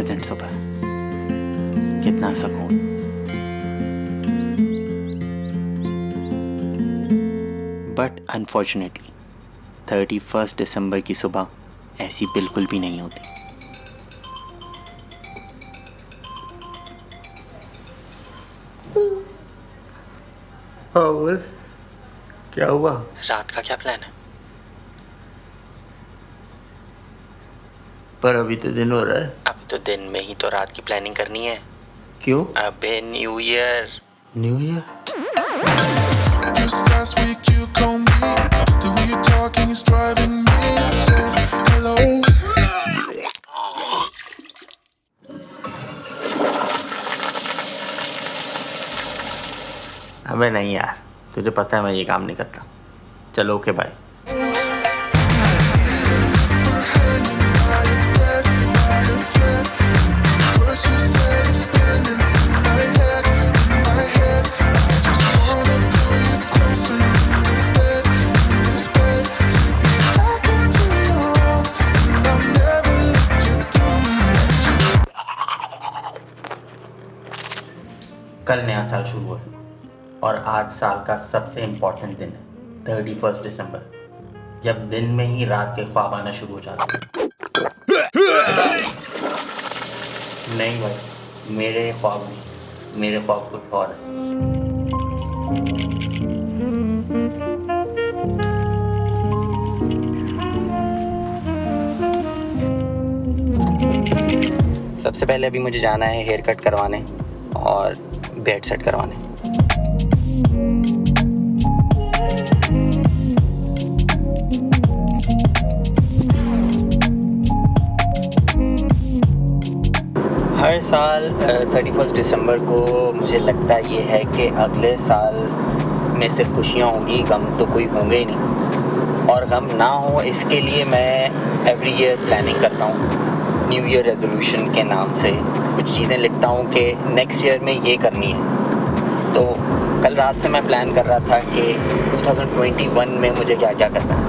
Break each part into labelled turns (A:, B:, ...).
A: Pleasant सुबह, कितना सुकून। बट अनफॉर्चुनेटली 31 दिसंबर की सुबह ऐसी बिल्कुल भी नहीं होती।
B: और क्या हुआ?
A: रात का क्या प्लान है?
B: पर अभी तो दिन हो रहा है।
A: अब तो दिन में ही तो रात की प्लानिंग करनी है।
B: क्यों?
A: अबे न्यू ईयर।
B: New year? अबे नहीं यार, तुझे पता है मैं ये काम नहीं करता। चलो ओके बाय। कल नया साल शुरू हुआ और आज साल का सबसे इम्पोर्टेंट दिन है 31 दिसंबर, जब दिन में ही रात के ख्वाब आना शुरू हो जाते हैं। नहीं भाई, मेरे ख्वाब नहीं, मेरे ख्वाब कुछ और है। सबसे पहले अभी मुझे जाना है हेयर कट करवाने और बेड सेट करवाने। हर साल 31 दिसंबर को मुझे लगता ये है कि अगले साल में सिर्फ खुशियाँ होंगी, गम तो कोई होंगे ही नहीं। और गम ना हो इसके लिए मैं एवरी ईयर प्लानिंग करता हूँ। न्यू ईयर रेजोल्यूशन के नाम से कुछ चीज़ें लिखता हूँ कि नेक्स्ट ईयर में ये करनी है। तो कल रात से मैं प्लान कर रहा था कि 2021 में मुझे क्या क्या करना है।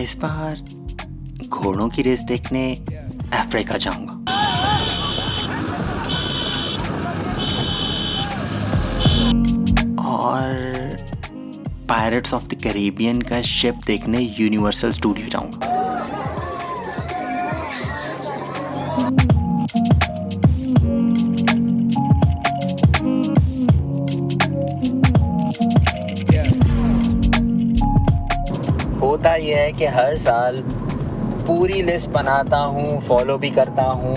B: इस बार घोड़ों की रेस देखने अफ्रीका जाऊंगा। और पायरेट्स ऑफ द कैरिबियन का शिप देखने यूनिवर्सल स्टूडियो जाऊंगा। होता यह है कि हर साल पूरी लिस्ट बनाता हूँ, फॉलो भी करता हूँ,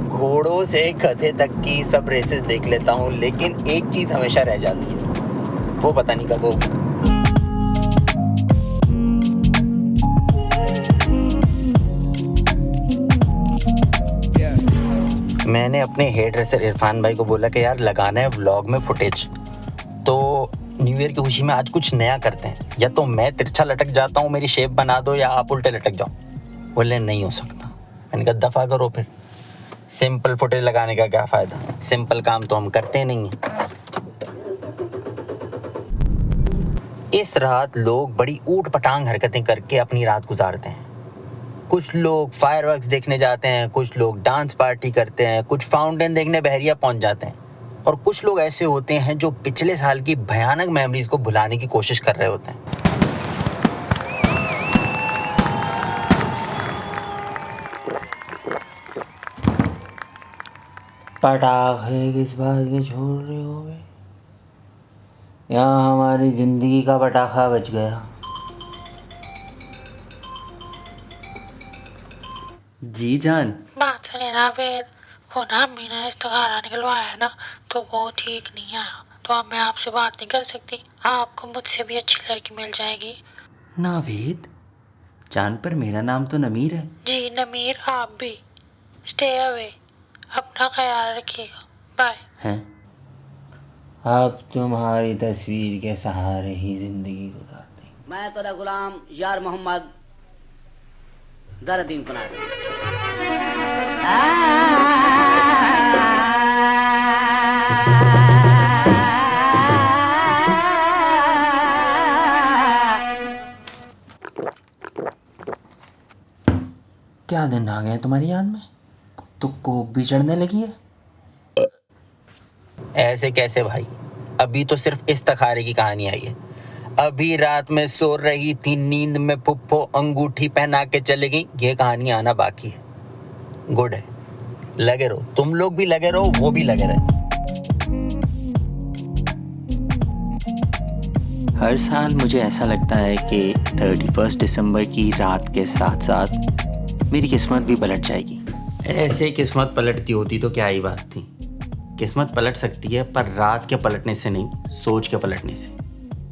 B: घोड़ों से गधे तक की सब रेसेस देख लेता हूँ, लेकिन एक चीज़ हमेशा रह जाती है, वो पता नहीं कब होगी। मैंने अपने हेयर ड्रेसर इरफान भाई को बोला कि यार लगाना है व्लॉग में फुटेज, तो न्यू ईयर की खुशी में आज कुछ नया करते हैं। या तो मैं तिरछा लटक जाता हूँ, मेरी शेप बना दो, या आप उल्टे लटक जाओ। बोले नहीं हो सकता। मैंने कहा दफ़ा करो फिर, सिंपल फुटेज लगाने का क्या फ़ायदा, सिंपल काम तो हम करते नहीं हैं। इस रात लोग बड़ी ऊट पटांग हरकतें करके अपनी रात गुजारते हैं। कुछ लोग फायरवर्क्स देखने जाते हैं, कुछ लोग डांस पार्टी करते हैं, कुछ फाउंटेन देखने बहरिया पहुंच जाते हैं, और कुछ लोग ऐसे होते हैं जो पिछले साल की भयानक मेमोरीज को भुलाने की कोशिश कर रहे होते हैं। पटाखे किस बात के छोड़ रहे हो बे? यहाँ हमारी जिंदगी का पटाखा बच गया। जी जान।
C: बात सुनिए ना फिर, वो ना अम्मी ने इस्तेखारा निकलवाया है ना, तो वो ठीक नहीं आया, तो अब मैं आपसे बात नहीं कर सकती। आपको मुझसे भी अच्छी लड़की मिल जाएगी।
A: नावेद, जान पर मेरा नाम तो नमीर है।
C: जी नमीर, आप भी स्टे अवे, अपना ख्याल रखिएगा, बाय।
A: हैं? अब तुम्हारी तस्वीर के सहारे ही जिंदगी गुजारते।
D: मैं तेरा गुलाम यार मोहम्मद दरदीन कुनार।
A: क्या दिन आ गए तुम्हारी याद में? तो कोक भी चढ़ने लगी है।
B: ऐसे कैसे भाई? अभी तो सिर्फ इस्तिखारे की कहानी आई है। अभी रात में सो रही थी, नींद में पुप्पो अंगूठी पहना के चले गई। ये कहानी आना बाकी है। गुड है, लगे रहो, तुम लोग भी लगे रहो, वो भी लगे रहे।
A: हर साल मुझे ऐसा लगता है कि 31 दिसंबर की रात के साथ साथ मेरी किस्मत भी पलट जाएगी।
B: ऐसे किस्मत पलटती होती तो क्या ही बात थी। किस्मत पलट सकती है, पर रात के पलटने से नहीं, सोच के पलटने से।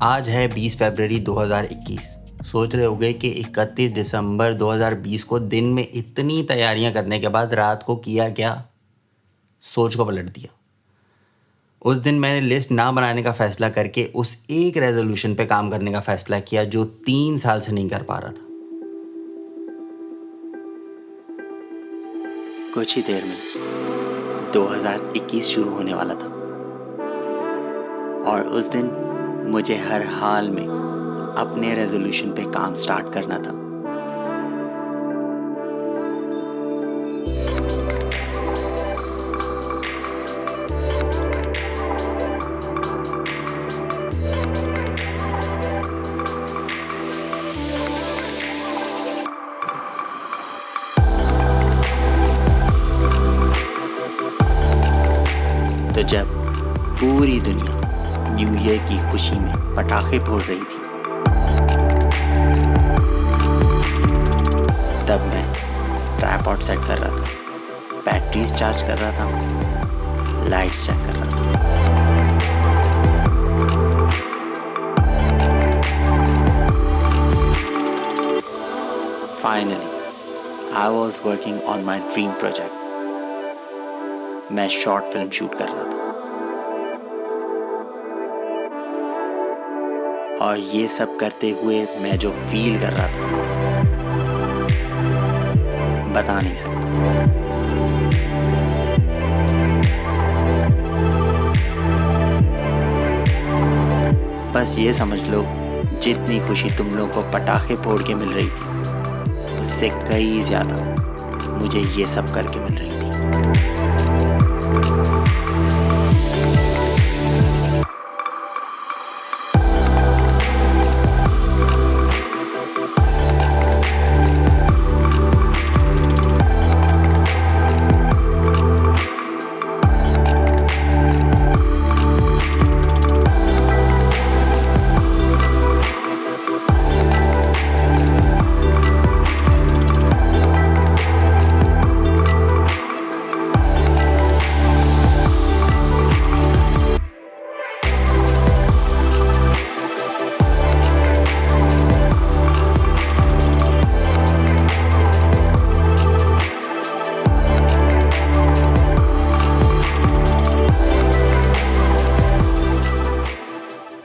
B: आज है 20 फरवरी 2021। सोच रहे होगे कि 31 दिसंबर 2020 को दिन में इतनी तैयारियां करने के बाद रात को किया क्या? सोच को पलट दिया। उस दिन मैंने लिस्ट ना बनाने का फैसला करके उस एक रेजोल्यूशन पे काम करने का फैसला किया जो 3 साल से नहीं कर पा रहा था।
A: कुछ ही देर में 2021 शुरू होने वाला था और उस दिन मुझे हर हाल में अपने रेजोल्यूशन पे काम स्टार्ट करना था। तो जब पूरी दुनिया न्यू ईयर की खुशी में पटाखे फोड़ रही थी, तब मैं ट्राइपॉड सेट कर रहा था, बैटरीज चार्ज कर रहा था, लाइट्स चेक कर रहा था। Finally I was working on my dream project. मैं शॉर्ट फिल्म शूट कर रहा था और ये सब करते हुए मैं जो फील कर रहा था बता नहीं सकता। बस ये समझ लो, जितनी खुशी तुम लोगों को पटाखे फोड़ के मिल रही थी, उससे कई ज़्यादा मुझे ये सब करके मिल रही थी।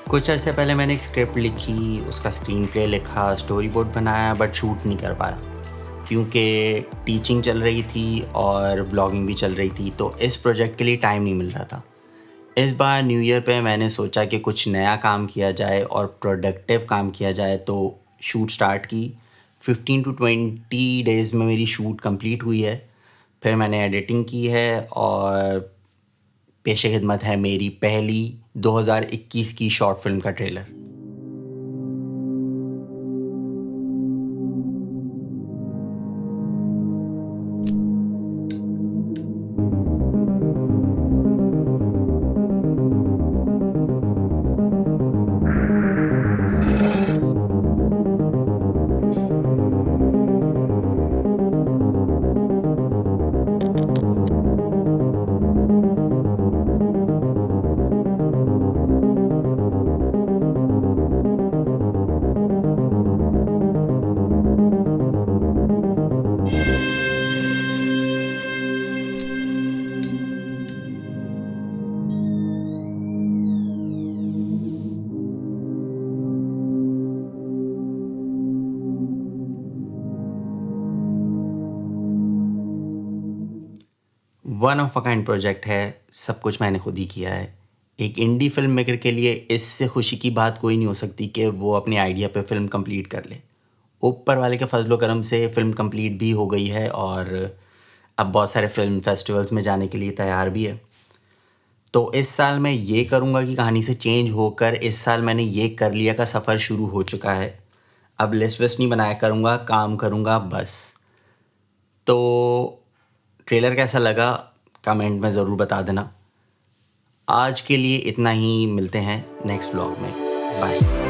A: कुछ अर्से पहले मैंने एक स्क्रिप्ट लिखी, उसका स्क्रीन प्ले लिखा, स्टोरी बोर्ड बनाया, बट शूट नहीं कर पाया क्योंकि टीचिंग चल रही थी और व्लॉगिंग भी चल रही थी, तो इस प्रोजेक्ट के लिए टाइम नहीं मिल रहा था। इस बार न्यू ईयर पे मैंने सोचा कि कुछ नया काम किया जाए और प्रोडक्टिव काम किया जाए, तो शूट स्टार्ट की। 15 to 20 डेज़ में मेरी शूट कंप्लीट हुई है। फिर मैंने एडिटिंग की है और पेशे खिदमत है मेरी पहली 2021 की शॉर्ट फिल्म का trailer. One of a kind project है, सब कुछ मैंने खुद ही किया है। एक इंडी फिल्म मेकर के लिए इससे खुशी की बात कोई नहीं हो सकती कि वो अपने आइडिया पे फ़िल्म कंप्लीट कर ले। ऊपर वाले के फजलो करम से फ़िल्म कंप्लीट भी हो गई है और अब बहुत सारे फ़िल्म फेस्टिवल्स में जाने के लिए तैयार भी है। तो इस साल मैं ये करूँगा कि कहानी से चेंज होकर इस साल मैंने ये कर लिया का सफ़र शुरू हो चुका है। अब लिस्ट विस्ट नहीं बनाया करूँगा, काम करूँगा बस। तो ट्रेलर कैसा लगा कमेंट में ज़रूर बता देना। आज के लिए इतना ही, मिलते हैं नेक्स्ट व्लॉग में। बाय।